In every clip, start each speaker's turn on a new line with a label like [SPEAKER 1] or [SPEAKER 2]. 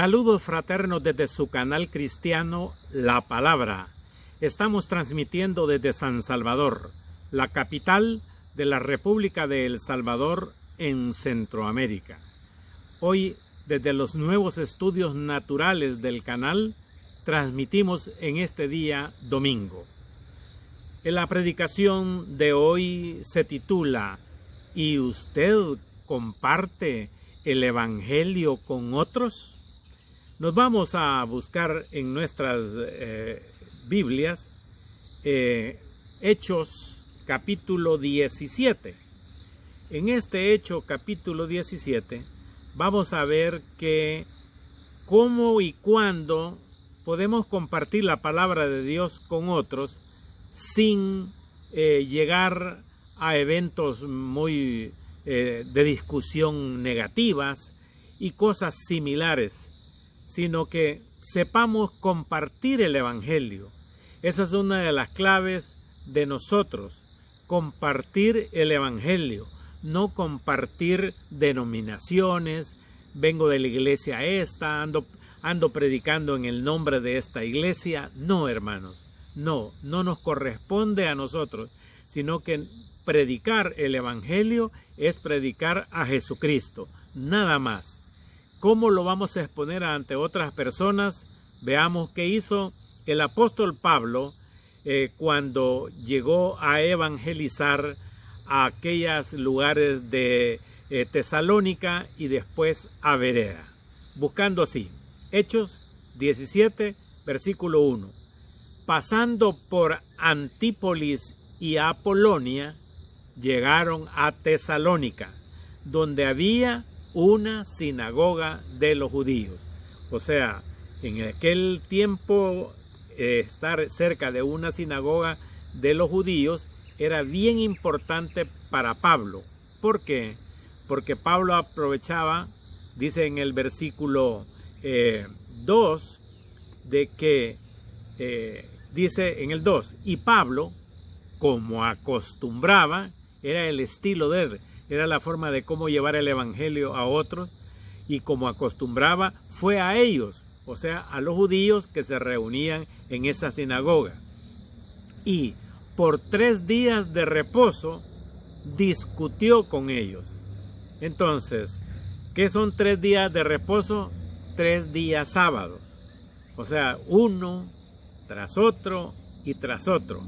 [SPEAKER 1] Saludos fraternos desde su canal cristiano La Palabra. Estamos transmitiendo desde San Salvador, la capital de la República de El Salvador en Centroamérica. Hoy, desde los nuevos estudios naturales del canal, transmitimos en este día domingo. En la predicación de hoy se titula ¿Y usted comparte el Evangelio con otros? Nos vamos a buscar en nuestras Biblias Hechos capítulo 17. En este Hecho capítulo 17 vamos a ver que cómo y cuándo podemos compartir la palabra de Dios con otros sin llegar a eventos muy de discusión negativas y cosas similares, sino que sepamos compartir el Evangelio. Esa es una de las claves de nosotros, compartir el Evangelio, no compartir denominaciones, vengo de la iglesia esta, ando predicando en el nombre de esta iglesia. No, hermanos, no nos corresponde a nosotros, sino que predicar el Evangelio es predicar a Jesucristo, nada más. ¿Cómo lo vamos a exponer ante otras personas? Veamos qué hizo el apóstol Pablo cuando llegó a evangelizar a aquellos lugares de Tesalónica y después a Berea. Buscando así, Hechos 17, versículo 1. Pasando por Antípolis y Apolonia, llegaron a Tesalónica, donde había una sinagoga de los judíos. O sea, en aquel tiempo estar cerca de una sinagoga de los judíos era bien importante para Pablo. ¿Por qué? Porque Pablo aprovechaba, dice en el versículo 2, de que dice en el 2, y Pablo, como acostumbraba, era el estilo de él, era la forma de cómo llevar el evangelio a otros, y como acostumbraba, fue a ellos, o sea, a los judíos que se reunían en esa sinagoga. Y por 3 días de reposo discutió con ellos. Entonces, ¿qué son 3 días de reposo? 3 días sábados. O sea, uno tras otro y tras otro.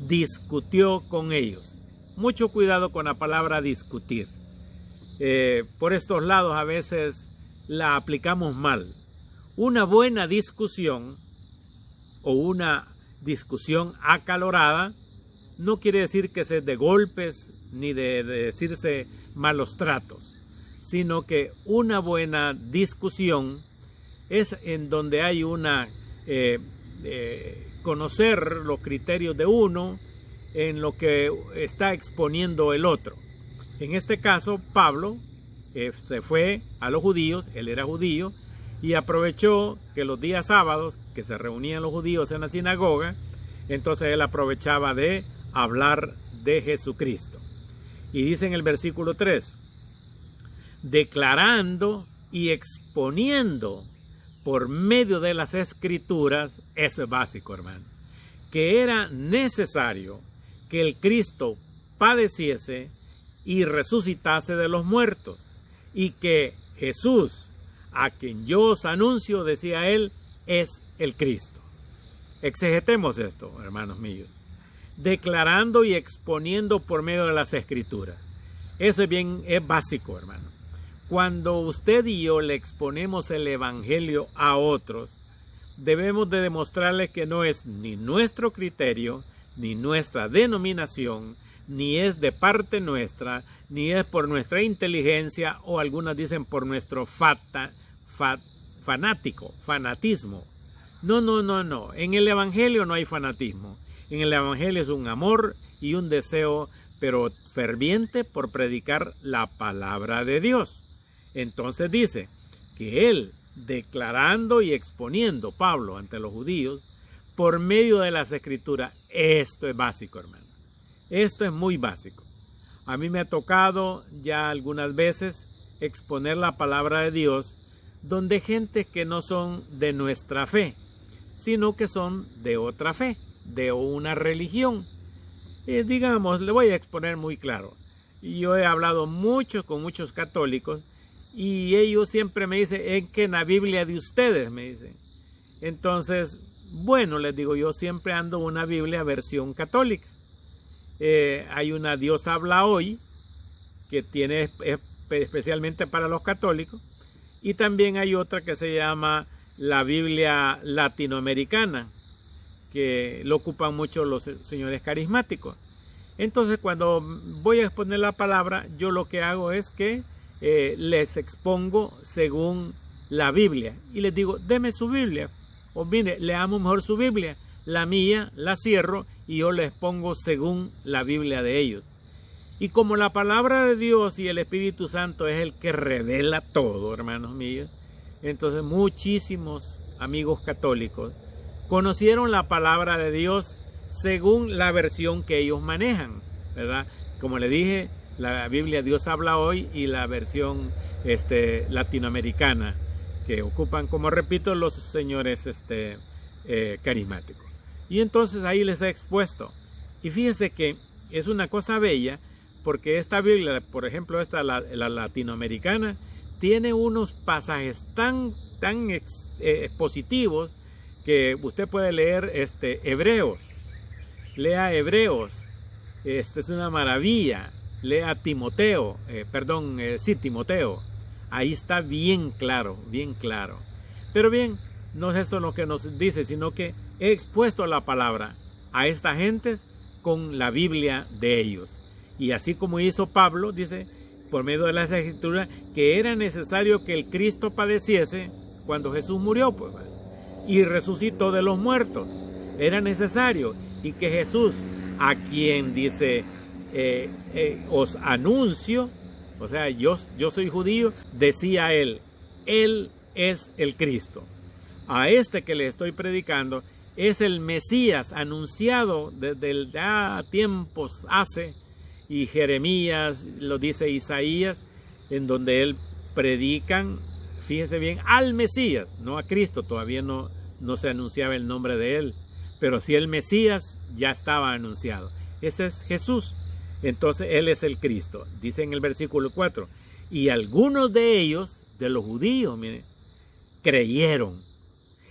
[SPEAKER 1] Discutió con ellos. Mucho cuidado con la palabra discutir. Por estos lados a veces la aplicamos mal. Una buena discusión o una discusión acalorada no quiere decir que sea de golpes ni de decirse malos tratos, sino que una buena discusión es en donde hay una conocer los criterios de uno en lo que está exponiendo el otro. En este caso, Pablo se fue a los judíos, él era judío, y aprovechó que los días sábados, que se reunían los judíos en la sinagoga, entonces él aprovechaba de hablar de Jesucristo. Y dice en el versículo 3, declarando y exponiendo por medio de las Escrituras, eso es básico, hermano, que era necesario que el Cristo padeciese y resucitase de los muertos, y que Jesús, a quien yo os anuncio, decía él, es el Cristo. Exegetemos esto, hermanos míos. Declarando y exponiendo por medio de las Escrituras. Eso es básico, hermano. Cuando usted y yo le exponemos el Evangelio a otros, debemos de demostrarles que no es ni nuestro criterio, ni nuestra denominación, ni es de parte nuestra, ni es por nuestra inteligencia, o algunas dicen por nuestro fanatismo. No. En el Evangelio no hay fanatismo. En el Evangelio es un amor y un deseo, pero ferviente, por predicar la palabra de Dios. Entonces dice que él, declarando y exponiendo, Pablo, ante los judíos, por medio de las Escrituras. Esto es básico, hermano. Esto es muy básico. A mí me ha tocado ya algunas veces exponer la palabra de Dios donde gente que no son de nuestra fe, sino que son de otra fe, de una religión. Digamos, le voy a exponer muy claro. Yo he hablado mucho con muchos católicos y ellos siempre me dicen, es que en la Biblia de ustedes, me dicen. Entonces, bueno, les digo, yo siempre ando una Biblia versión católica. Hay una Dios habla hoy, que tiene especialmente para los católicos, y también hay otra que se llama la Biblia latinoamericana, que lo ocupan mucho los señores carismáticos. Entonces, cuando voy a exponer la palabra, yo lo que hago es que les expongo según la Biblia y les digo, deme su Biblia, o mire, leamos mejor su Biblia, la mía la cierro y yo les pongo según la Biblia de ellos. Y como la palabra de Dios y el Espíritu Santo es el que revela todo, hermanos míos, entonces muchísimos amigos católicos conocieron la palabra de Dios según la versión que ellos manejan, ¿verdad? Como le dije, la Biblia Dios habla hoy y la versión latinoamericana, que ocupan, como repito, los señores carismáticos. Y entonces ahí les he expuesto. Y fíjense que es una cosa bella, porque esta Biblia, por ejemplo, la latinoamericana, tiene unos pasajes tan expositivos que usted puede leer Hebreos. Lea Hebreos, es una maravilla. Lea Timoteo, Timoteo. Ahí está bien claro, bien claro. Pero bien, no es eso lo que nos dice, sino que he expuesto la palabra a esta gente con la Biblia de ellos. Y así como hizo Pablo, dice, por medio de las Escrituras, que era necesario que el Cristo padeciese cuando Jesús murió, pues, y resucitó de los muertos. Era necesario, y que Jesús, a quien dice, os anuncio, o sea, yo soy judío, decía él es el Cristo. A este que le estoy predicando es el Mesías anunciado desde tiempos hace, y Jeremías lo dice Isaías, en donde él predican, fíjese bien, al Mesías, no a Cristo, todavía no se anunciaba el nombre de él, pero sí el Mesías ya estaba anunciado. Ese es Jesús. Entonces él es el Cristo. Dice en el versículo 4, y algunos de ellos, de los judíos, miren, creyeron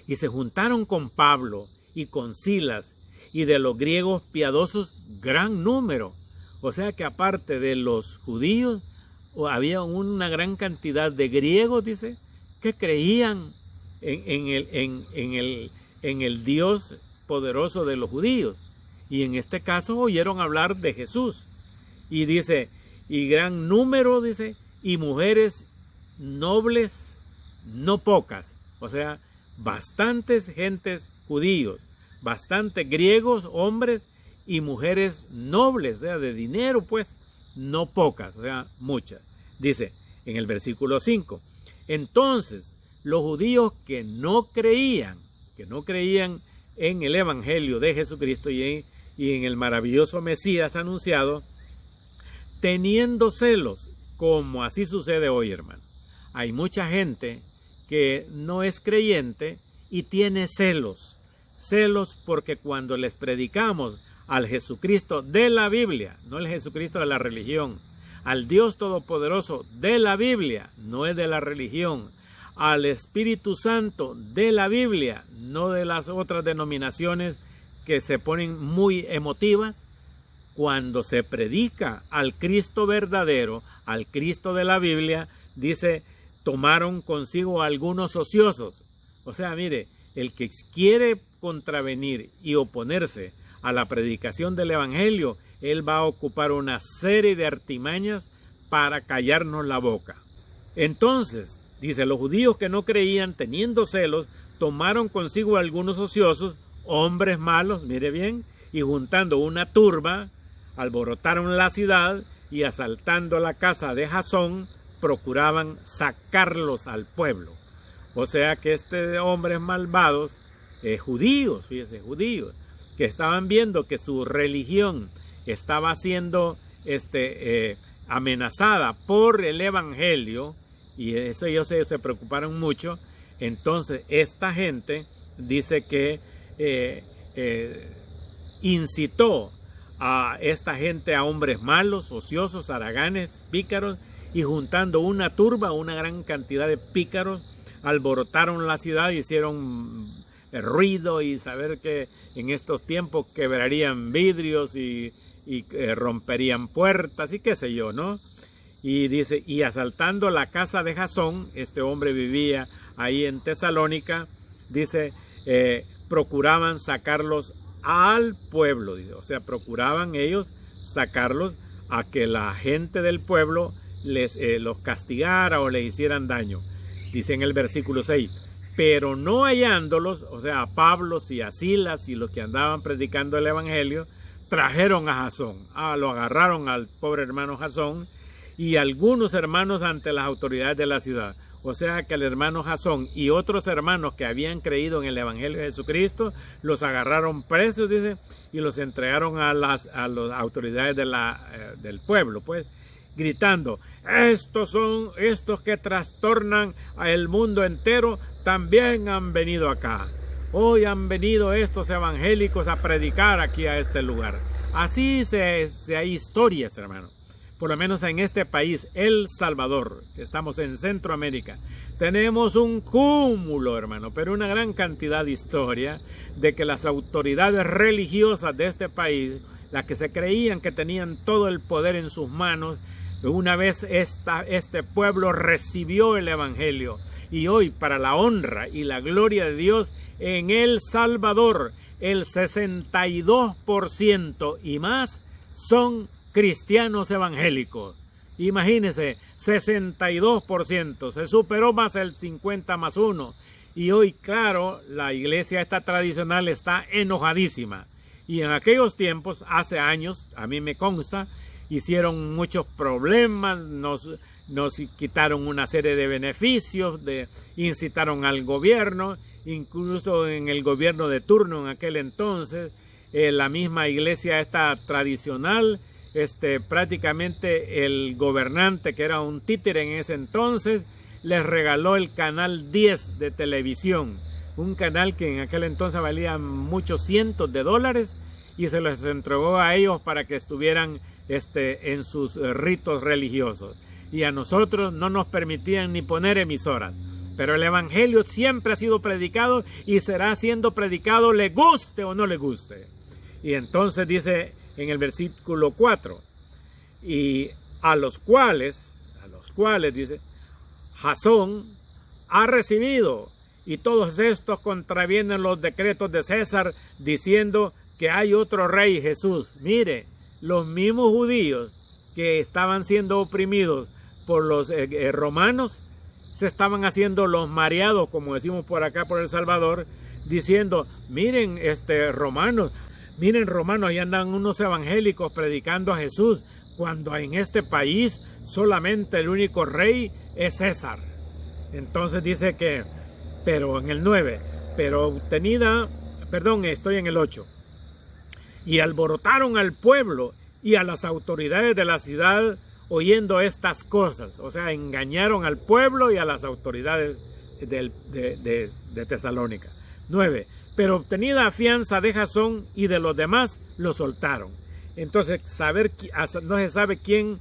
[SPEAKER 1] y se juntaron con Pablo y con Silas, y de los griegos piadosos gran número. O sea que aparte de los judíos, había una gran cantidad de griegos, dice, que creían en el Dios poderoso de los judíos. Y en este caso oyeron hablar de Jesús. Y dice, y gran número, dice, y mujeres nobles, no pocas. O sea, bastantes gentes judíos, bastantes griegos, hombres y mujeres nobles, o sea, de dinero, pues, no pocas, o sea, muchas. Dice en el versículo 5, entonces los judíos que no creían en el Evangelio de Jesucristo y en el maravilloso Mesías anunciado, teniendo celos, como así sucede hoy, hermano. Hay mucha gente que no es creyente y tiene celos porque cuando les predicamos al Jesucristo de la Biblia, no el Jesucristo de la religión, al Dios Todopoderoso de la Biblia, no es de la religión, al Espíritu Santo de la Biblia, no de las otras denominaciones que se ponen muy emotivas. Cuando se predica al Cristo verdadero, al Cristo de la Biblia, dice, tomaron consigo algunos ociosos. O sea, mire, el que quiere contravenir y oponerse a la predicación del Evangelio, él va a ocupar una serie de artimañas para callarnos la boca. Entonces, dice, los judíos que no creían, teniendo celos, tomaron consigo algunos ociosos, hombres malos, mire bien, y juntando una turba, alborotaron la ciudad y asaltando la casa de Jasón, procuraban sacarlos al pueblo. O sea que hombres malvados, judíos, fíjese, judíos, que estaban viendo que su religión estaba siendo amenazada por el Evangelio y eso ellos se preocuparon mucho. Entonces esta gente dice que incitó a esta gente, a hombres malos, ociosos, haraganes, pícaros, y juntando una turba, una gran cantidad de pícaros, alborotaron la ciudad, hicieron ruido, y saber que en estos tiempos quebrarían vidrios y romperían puertas y qué sé yo, ¿no? Y dice, y asaltando la casa de Jasón, este hombre vivía ahí en Tesalónica, dice, procuraban sacarlos al pueblo, dice, o sea, procuraban ellos sacarlos a que la gente del pueblo los castigara o les hicieran daño. Dice en el versículo 6, pero no hallándolos, o sea, a Pablo y a Silas y los que andaban predicando el evangelio, trajeron a Jasón, lo agarraron al pobre hermano Jasón y algunos hermanos ante las autoridades de la ciudad. O sea que el hermano Jasón y otros hermanos que habían creído en el evangelio de Jesucristo, los agarraron presos, dice, y los entregaron a las autoridades del pueblo, pues, gritando, estos son estos que trastornan al mundo entero, también han venido acá. Hoy han venido estos evangélicos a predicar aquí a este lugar. Así hay historias, hermano. Por lo menos en este país, El Salvador, que estamos en Centroamérica, tenemos un cúmulo, hermano, pero una gran cantidad de historia de que las autoridades religiosas de este país, las que se creían que tenían todo el poder en sus manos, una vez este pueblo recibió el evangelio, y hoy, para la honra y la gloria de Dios, en El Salvador, el 62% y más son cristianos evangélicos. Imagínense, 62%, se superó más el 50 más 1. Y hoy, claro, la iglesia esta tradicional está enojadísima. Y en aquellos tiempos, hace años, a mí me consta, hicieron muchos problemas, nos quitaron una serie de beneficios, incitaron al gobierno, incluso en el gobierno de turno en aquel entonces, la misma iglesia esta tradicional, prácticamente el gobernante, que era un títere en ese entonces, les regaló el canal 10 de televisión, un canal que en aquel entonces valía muchos cientos de dólares, y se los entregó a ellos para que estuvieran en sus ritos religiosos. Y a nosotros no nos permitían ni poner emisoras. Pero el evangelio siempre ha sido predicado y será siendo predicado, le guste o no le guste. Y entonces dice en el versículo 4, y a los cuales dice, Jasón ha recibido, y todos estos contravienen los decretos de César, diciendo que hay otro rey, Jesús. Mire, los mismos judíos que estaban siendo oprimidos por los romanos, se estaban haciendo los mareados, como decimos por acá por El Salvador, diciendo, miren, romanos, ahí andan unos evangélicos predicando a Jesús, cuando en este país solamente el único rey es César. Entonces dice que, pero en el 9, estoy en el 8. Y alborotaron al pueblo y a las autoridades de la ciudad oyendo estas cosas. O sea, engañaron al pueblo y a las autoridades de Tesalónica. 9. Pero obtenida fianza de Jasón y de los demás, lo soltaron. Entonces, no se sabe quién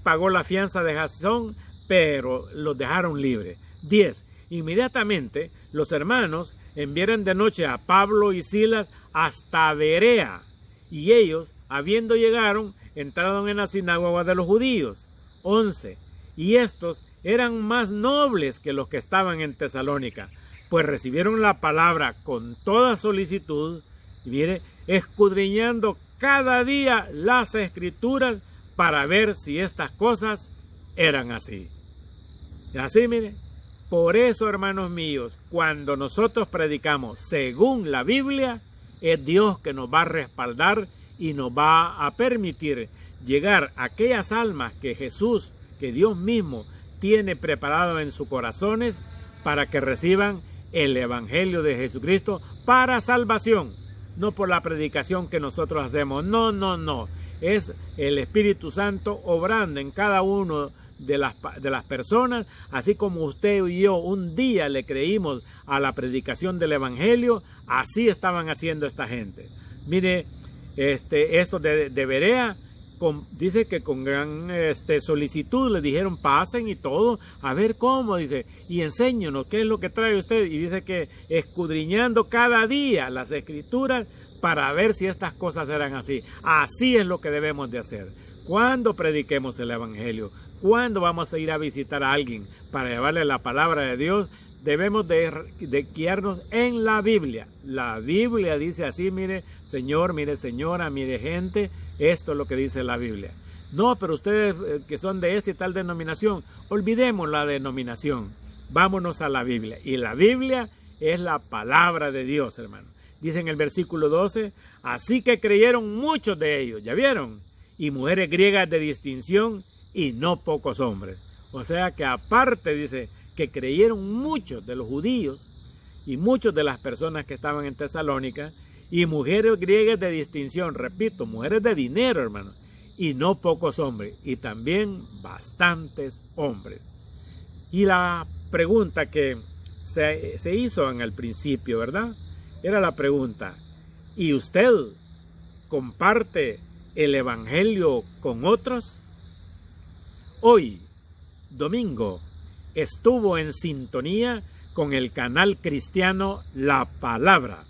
[SPEAKER 1] pagó la fianza de Jasón, pero los dejaron libres. 10. Inmediatamente, los hermanos enviaron de noche a Pablo y Silas hasta Berea, y ellos, habiendo llegado, entraron en la sinagoga de los judíos. 11. Y estos eran más nobles que los que estaban en Tesalónica, pues recibieron la palabra con toda solicitud, y mire, escudriñando cada día las escrituras para ver si estas cosas eran así. Y así, mire, por eso, hermanos míos, cuando nosotros predicamos según la Biblia, es Dios que nos va a respaldar y nos va a permitir llegar a aquellas almas que Jesús, que Dios mismo tiene preparado en sus corazones para que reciban el evangelio de Jesucristo para salvación, no por la predicación que nosotros hacemos. No. Es el Espíritu Santo obrando en cada uno de las personas, así como usted y yo un día le creímos a la predicación del evangelio, así estaban haciendo esta gente. Mire, esto de Berea, dice que con gran solicitud le dijeron pasen y todo, a ver cómo, dice, y enséñenos qué es lo que trae usted, y dice que escudriñando cada día las escrituras para ver si estas cosas eran así. Así es lo que debemos de hacer. Cuando prediquemos el evangelio, cuando vamos a ir a visitar a alguien para llevarle la palabra de Dios, debemos de guiarnos en la Biblia. La Biblia dice así, mire señor, mire señora, mire gente, esto es lo que dice la Biblia. No, pero ustedes que son de esta y tal denominación, olvidemos la denominación, vámonos a la Biblia. Y la Biblia es la palabra de Dios, hermano. Dice en el versículo 12, así que creyeron muchos de ellos, ¿ya vieron? Y mujeres griegas de distinción y no pocos hombres. O sea que aparte, dice, que creyeron muchos de los judíos y muchos de las personas que estaban en Tesalónica, y mujeres griegas de distinción, repito, mujeres de dinero, hermano, y no pocos hombres, y también bastantes hombres. Y la pregunta que se hizo en el principio, ¿verdad? Era la pregunta, ¿y usted comparte el evangelio con otros? Hoy, domingo, estuvo en sintonía con el canal cristiano La Palabra.